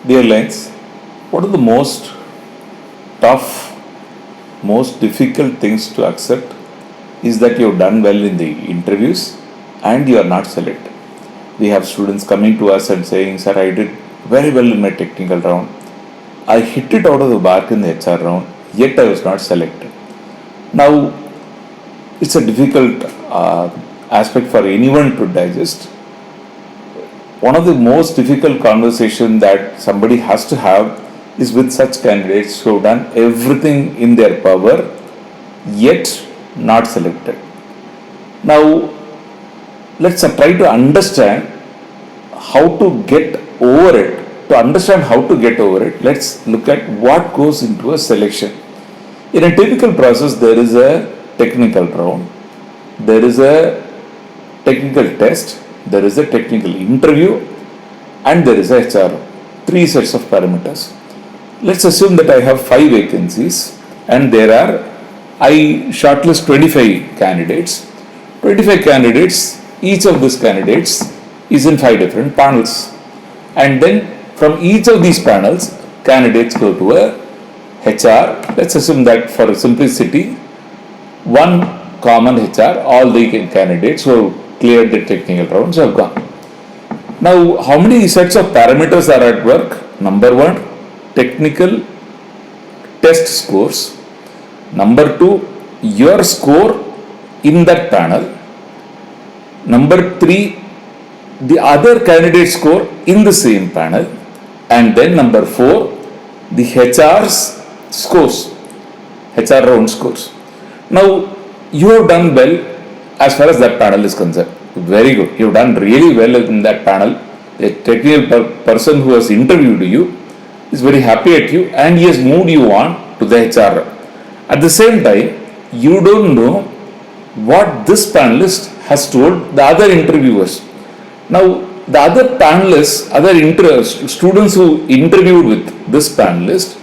Dear Lens, what are the most tough, most difficult things to accept is that you've done well in the interviews and you are not selected. We have students coming to us and saying, Sir, I did very well in my technical round. I hit it out of the park in the HR round, yet I was not selected. Now, it's a difficult aspect for anyone to digest. One of the most difficult conversations that somebody has to have is with such candidates who have done everything in their power, yet not selected. Now, let's try to understand how to get over it. To understand how to get over it, let's look at what goes into a selection. In a typical process, there is a technical round, there is a technical test, there is a technical interview, and there is a HR. Three sets of parameters. Let's assume that I have 5 vacancies and I shortlist 25 candidates. 25 candidates, each of these candidates is in 5 different panels. And then from each of these panels, candidates go to a HR. Let's assume that for simplicity, one common HR, all the candidates who have cleared the technical rounds have gone. Now, how many sets of parameters are at work? Number 1, technical test scores. Number 2, your score in that panel. Number 3, the other candidate score in the same panel. And then number 4, the HR's scores, HR round scores. Now, you have done well as far as that panel is concerned. Very good. You have done really well in that panel. The technical person who has interviewed you is very happy at you and he has moved you on to the HR. At the same time, you don't know what this panelist has told the other interviewers. Now, the other panelists, students who interviewed with this panelist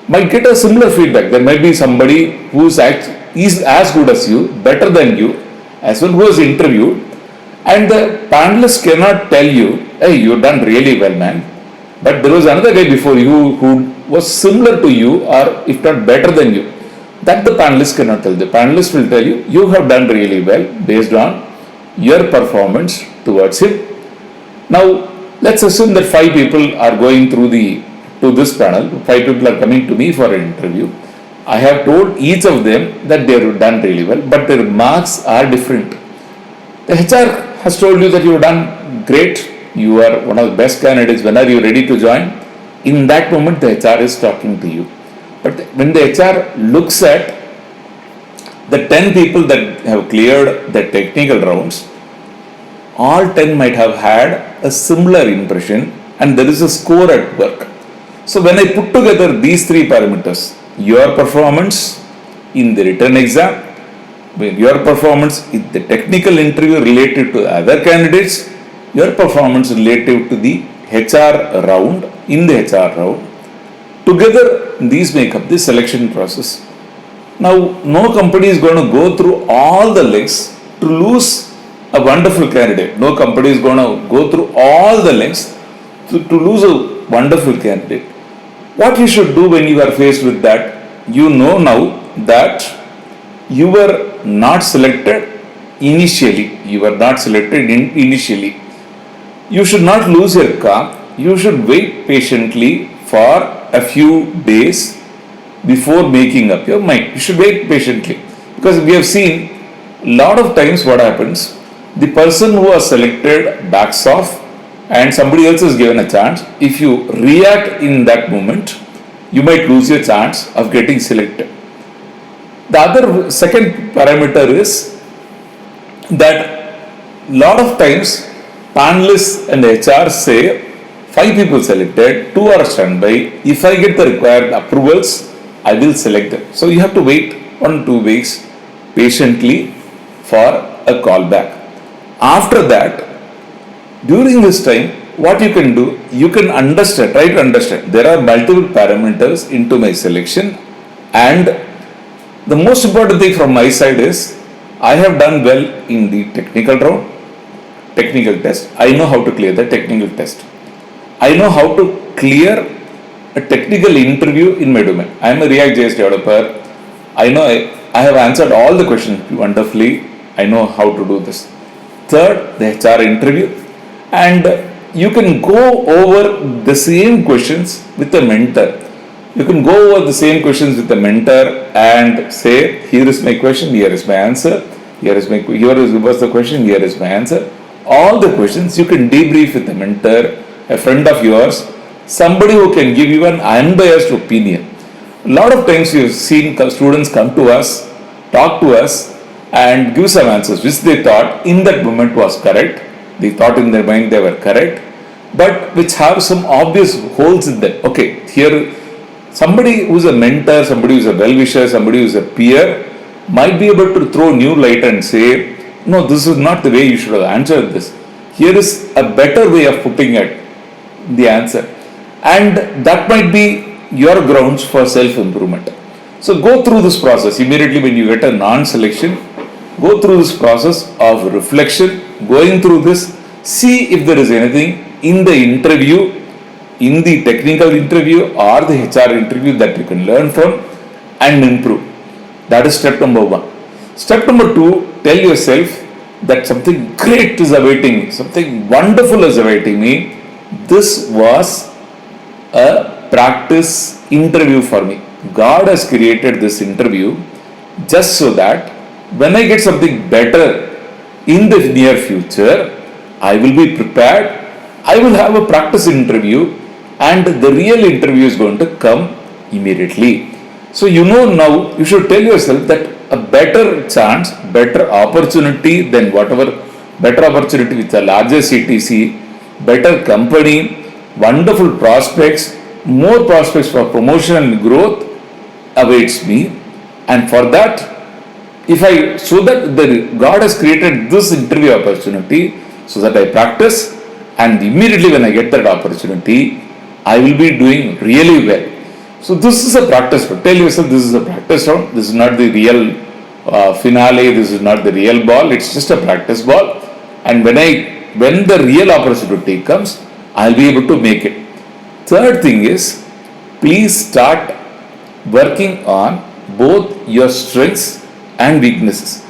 might get a similar feedback. There might be somebody who is as good as you, better than you, as well who was interviewed, and the panelist cannot tell you, hey, you've done really well, man, but there was another guy before you who was similar to you or if not better than you. That the panelist cannot tell. The panelist will tell you, you have done really well based on your performance towards him. Now, let's assume that 5 people are going to this panel, 5 people are coming to me for an interview. I have told each of them that they have done really well, but their marks are different. The HR has told you that you have done great, you are one of the best candidates, when are you ready to join? In that moment, the HR is talking to you. But when the HR looks at the 10 people that have cleared the technical rounds, all 10 might have had a similar impression and there is a score at work. So when I put together these 3 parameters, your performance in the written exam, your performance in the technical interview related to other candidates, your performance related to the HR round, in the HR round, together these make up the selection process. Now, no company is going to go through all the lengths to lose a wonderful candidate. No company is going to go through all the lengths to lose a wonderful candidate. What you should do when you are faced with that, you know now that you were not selected initially. You were not selected initially. You should not lose your calm. You should wait patiently for a few days before making up your mind. You should wait patiently. Because we have seen a lot of times what happens, the person who was selected backs off and somebody else is given a chance. If you react in that moment, you might lose your chance of getting selected. The other second parameter is that lot of times panelists and HR say 5 people selected, 2 are standby. If I get the required approvals, I will select them. So you have to wait 1-2 weeks patiently for a call back. After that, during this time, what you can do, you can try to understand. There are multiple parameters into my selection, and the most important thing from my side is I have done well in the technical round. technical test, I know how to clear the technical test. I know how to clear a technical interview in my domain. I am a React.js developer. I know I have answered all the questions wonderfully. I know how to do this. Third, the HR interview. And you can go over the same questions with a mentor. You can go over the same questions with the mentor and say, here is my question, here is my answer, here was the question, here is my answer. All the questions you can debrief with a mentor, a friend of yours, somebody who can give you an unbiased opinion. A lot of times you've seen students come to us, talk to us, and give some answers which they thought in that moment was correct. They thought in their mind they were correct, but which have some obvious holes in them. Okay, here somebody who's a mentor, somebody who's a well-wisher, somebody who's a peer might be able to throw new light and say, no, this is not the way you should have answered this. Here is a better way of putting it, the answer. And that might be your grounds for self-improvement. So go through this process immediately when you get a non-selection. Go through this process of reflection, going through this, see if there is anything in the interview, in the technical interview or the HR interview that you can learn from and improve. That is step number 1. Step number 2, tell yourself that something great is awaiting me, something wonderful is awaiting me. This was a practice interview for me. God has created this interview just so that when I get something better in the near future, I will be prepared. I will have a practice interview and the real interview is going to come immediately. So now you should tell yourself that a better chance, better opportunity than whatever, better opportunity with a larger CTC, better company, wonderful prospects, more prospects for promotion and growth awaits me. And for that, God has created this interview opportunity so that I practice, and immediately when I get that opportunity, I will be doing really well. So this is a practice round. Tell yourself this is a practice round. This is not the real finale. This is not the real ball. It's just a practice ball. And when the real opportunity comes, I'll be able to make it. Third thing is, please start working on both your strengths and weaknesses.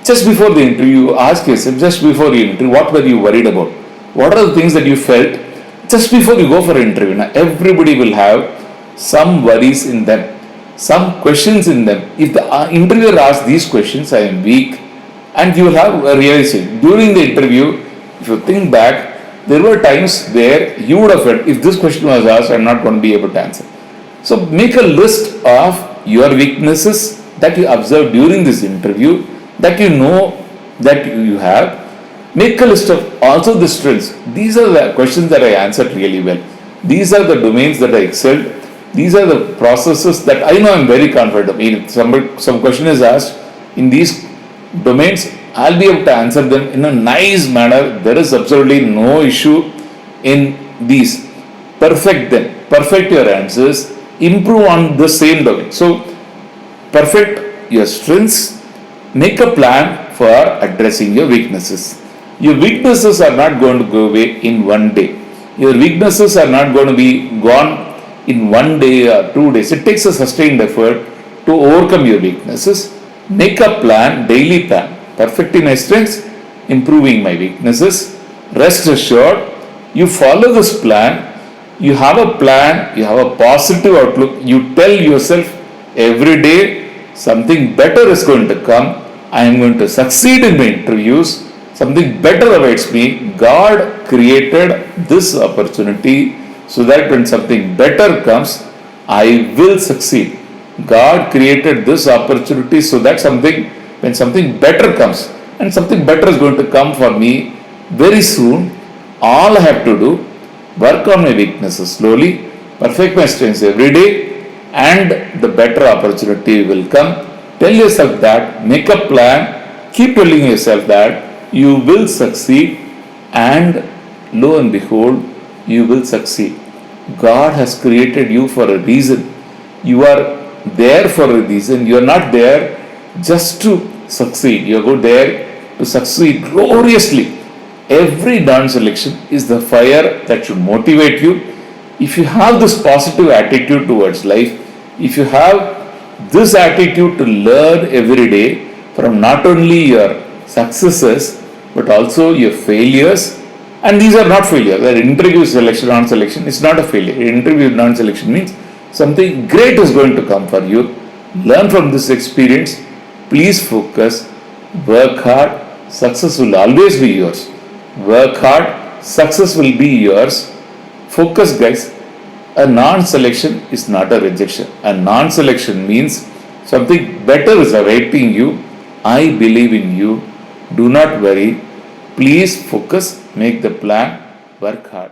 Just before the interview, ask yourself, just before the interview, what were you worried about? What are the things that you felt just before you go for an interview? Now, everybody will have some worries in them, some questions in them. If the interviewer asks these questions, I am weak, and you will have a realization. During the interview, if you think back, there were times where you would have felt, if this question was asked, I am not going to be able to answer. So make a list of your weaknesses that you observed during this interview, that you know that you have. Make a list of also the strengths. These are the questions that I answered really well. These are the domains that I excelled. These are the processes that I know I am very confident of. If some question is asked in these domains, I'll be able to answer them in a nice manner. There is absolutely no issue in these. Perfect them. Perfect your answers. Improve on the same domain. So, perfect your strengths. Make a plan for addressing your weaknesses. Your weaknesses are not going to go away in one day. Your weaknesses are not going to be gone in 1 day or 2 days. It takes a sustained effort to overcome your weaknesses. Make a plan, daily plan. Perfecting my strengths, improving my weaknesses. Rest assured, you follow this plan. You have a plan, you have a positive outlook. You tell yourself every day something better is going to come. I am going to succeed in my interviews. Something better awaits me. God created this opportunity so that when something better comes, I will succeed. God created this opportunity so that when something better comes, and something better is going to come for me very soon, all I have to do, work on my weaknesses slowly, perfect my strengths every day, and the better opportunity will come. Tell yourself that, make a plan, keep telling yourself that you will succeed, and lo and behold, you will succeed. God has created you for a reason. You are there for a reason. You are not there just to succeed. You are there to succeed gloriously. Every non-selection is the fire that should motivate you. If you have this positive attitude towards life, if you have this attitude to learn every day from not only your successes but also your failures, and these are not failures. That interview selection, non-selection is not a failure. Interview non-selection means something great is going to come for you. Learn from this experience. Please focus, work hard. Success will always be yours. Work hard, success will be yours. Focus, guys. A non-selection is not a rejection. A non-selection means something better is awaiting you. I believe in you. Do not worry. Please focus, make the plan, work hard.